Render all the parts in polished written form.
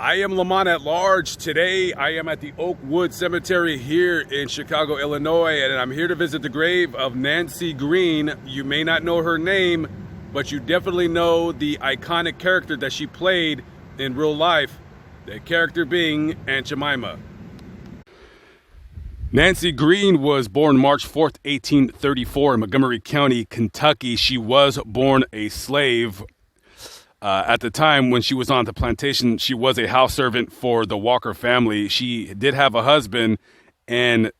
I am Lamont at Large. Today I am at the Oakwood Cemetery here in Chicago, Illinois, and I'm here to visit the grave of Nancy Greene. You may not know her name, but you definitely know the iconic character that she played in real life, the character being Aunt Jemima. Nancy Greene was born March 4th, 1834 in Montgomery County, Kentucky. She was born a slave. At the time when she was on the plantation, she was a house servant for the Walker family. She did have a husband and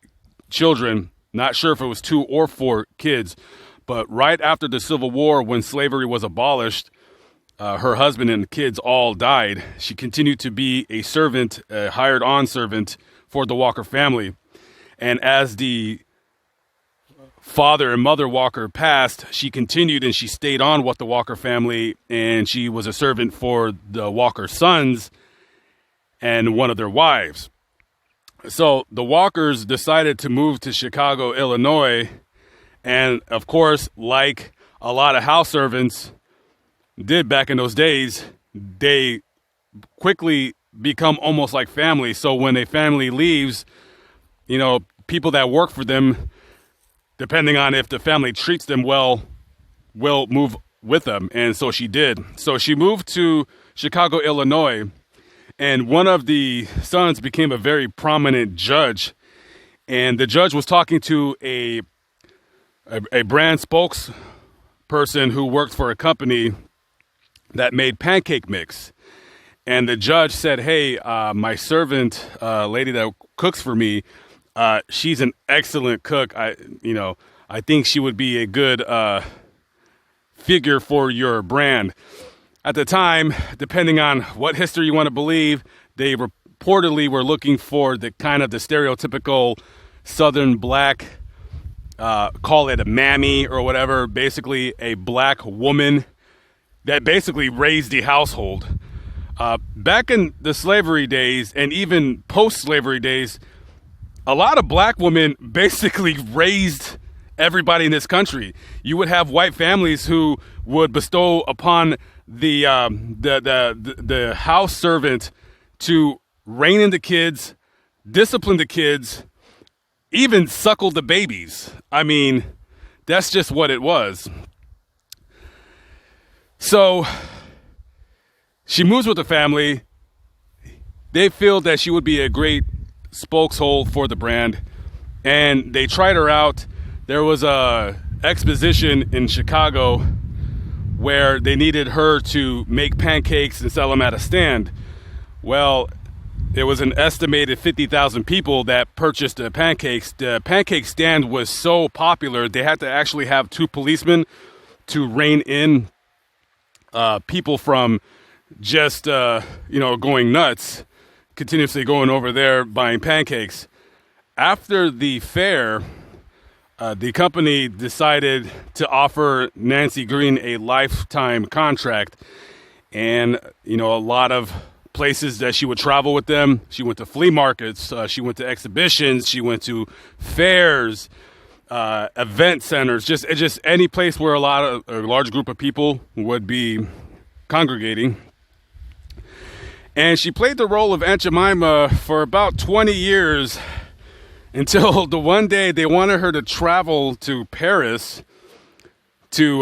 children, not sure if it was 2 or 4 kids. But right after the Civil War, when slavery was abolished, her husband and kids all died. She continued to be a servant, a hired-on servant for the Walker family. And as the father and mother Walker passed, she continued and she stayed on with the Walker family, and she was a servant for the Walker sons and one of their wives. So the Walkers decided to move to Chicago, Illinois, and of course, like a lot of house servants did back in those days, they quickly become almost like family. So when a family leaves, people that work for them, depending on if the family treats them well, will move with them. And so she did. So she moved to Chicago, Illinois, and one of the sons became a very prominent judge. And the judge was talking to a brand spokesperson who worked for a company that made pancake mix. And the judge said, hey, my servant, lady that cooks for me, she's an excellent cook. I think she would be a good figure for your brand. At the time, depending on what history you want to believe, they reportedly were looking for the stereotypical Southern black, call it a mammy or whatever, basically a black woman that basically raised the household. Back in the slavery days and even post-slavery days, a lot of black women basically raised everybody in this country. You would have white families who would bestow upon the house servant to rein in the kids, discipline the kids, even suckle the babies. I mean, that's just what it was. So she moves with the family. They feel that she would be a great spokeshole for the brand, and they tried her out. There was a exposition in Chicago where they needed her to make pancakes and sell them at a stand. Well, there was an estimated 50,000 people that purchased the pancakes. The pancake stand was so popular, they had to actually have 2 policemen to rein in people from just going nuts, continuously going over there buying pancakes. After the fair, the company decided to offer Nancy Greene a lifetime contract, and a lot of places that she would travel with them. She went to flea markets, she went to exhibitions, she went to fairs, event centers, just any place where a large group of people would be congregating. And she played the role of Aunt Jemima for about 20 years until the one day they wanted her to travel to Paris to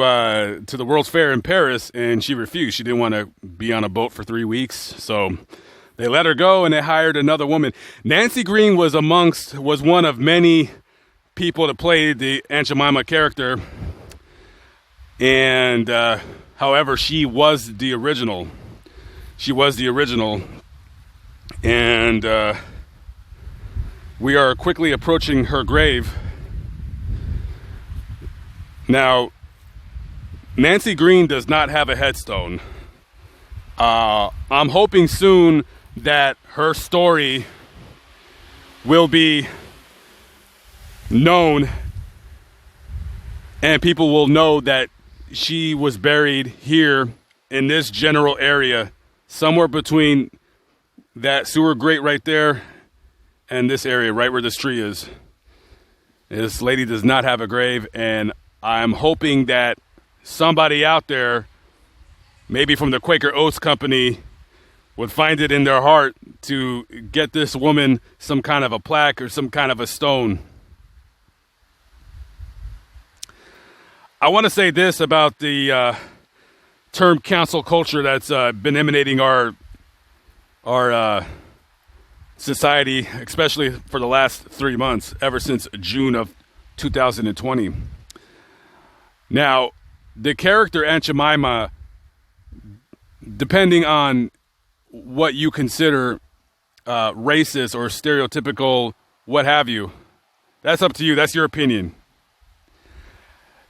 the World's Fair in Paris, and she refused. She didn't want to be on a boat for 3 weeks, so they let her go and they hired another woman. Nancy Greene was one of many people that played the Aunt Jemima character, and however, she was the original. She was the original, and we are quickly approaching her grave. Now, Nancy Greene does not have a headstone. I'm hoping soon that her story will be known and people will know that she was buried here in this general area, somewhere between that sewer grate right there and this area right where this tree is. This lady does not have a grave, and I'm hoping that somebody out there, maybe from the Quaker Oats Company, would find it in their heart to get this woman some kind of a plaque or some kind of a stone. I want to say this about the term cancel culture that's been emanating our society, especially for the last 3 months, ever since June of 2020. Now, the character Aunt Jemima, depending on what you consider racist or stereotypical, what have you, that's up to you. That's your opinion.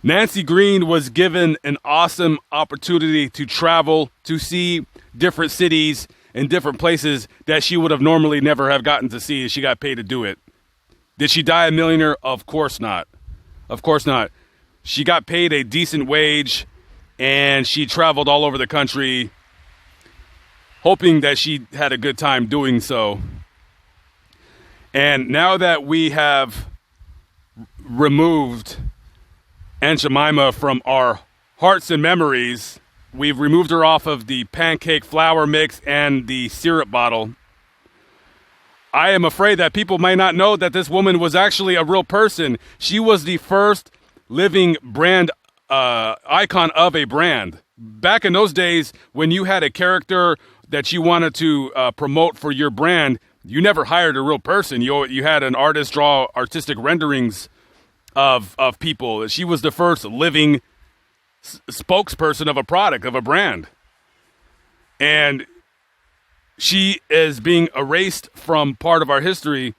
Nancy Greene was given an awesome opportunity to travel, to see different cities and different places that she would have normally never have gotten to see if she got paid to do it. Did she die a millionaire? Of course not. Of course not. She got paid a decent wage, and she traveled all over the country, hoping that she had a good time doing so. And now that we have removed Aunt Jemima from our hearts and memories, we've removed her off of the pancake flour mix and the syrup bottle, I am afraid that people may not know that this woman was actually a real person. She was the first living brand icon of a brand. Back in those days, when you had a character that you wanted to promote for your brand, you never hired a real person. You had an artist draw artistic renderings of people. She was the first living spokesperson of a product, of a brand. And she is being erased from part of our history.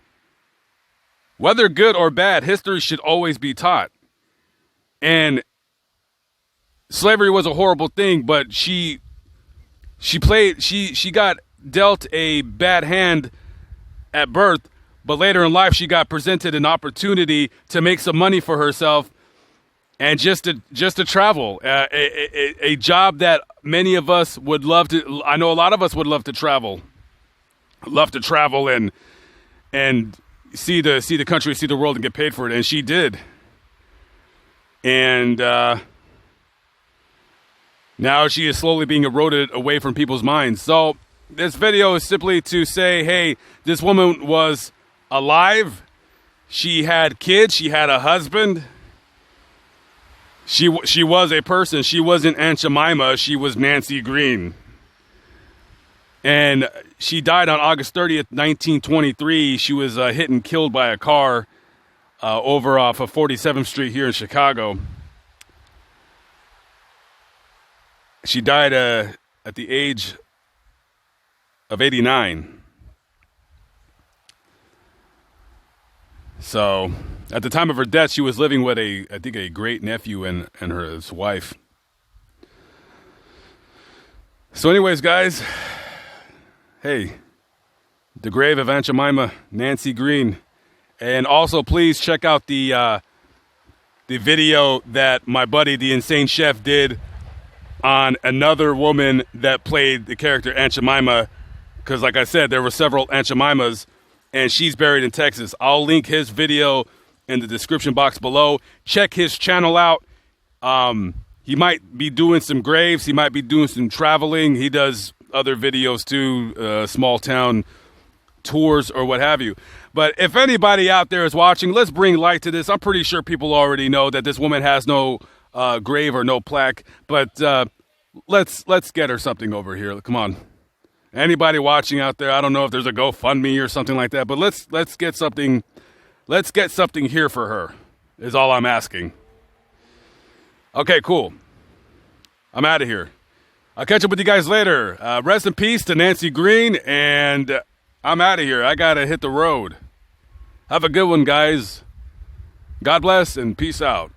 Whether good or bad, history should always be taught. And slavery was a horrible thing, but she got dealt a bad hand at birth, but later in life she got presented an opportunity to make some money for herself and just to travel, a job that many of us would love to. I know a lot of us would love to travel and see the country, see the world, and get paid for it. And she did. And now she is slowly being eroded away from people's minds. So this video is simply to say, hey, this woman was alive. She had kids. She had a husband. She was a person. She wasn't Aunt Jemima. She was Nancy Greene. And she died on August 30th, 1923. She was hit and killed by a car over off of 47th Street here in Chicago. She died at the age of 89. So, at the time of her death, she was living with I think a great nephew and his wife. So anyways, guys, hey, the grave of Aunt Jemima, Nancy Greene. And also, please check out the video that my buddy, the Insane Chef, did on another woman that played the character Aunt Jemima. Because like I said, there were several Aunt Jemimas, and she's buried in Texas. I'll link his video in the description box below. Check his channel out. He might be doing some graves. He might be doing some traveling. He does other videos too, small town tours or what have you. But if anybody out there is watching, let's bring light to this. I'm pretty sure people already know that this woman has no grave or no plaque. But let's get her something over here. Come on. Anybody watching out there, I don't know if there's a GoFundMe or something like that, but let's get something here for her, is all I'm asking. Okay, cool. I'm out of here. I'll catch up with you guys later. Rest in peace to Nancy Greene, and I'm out of here. I gotta hit the road. Have a good one, guys. God bless and peace out.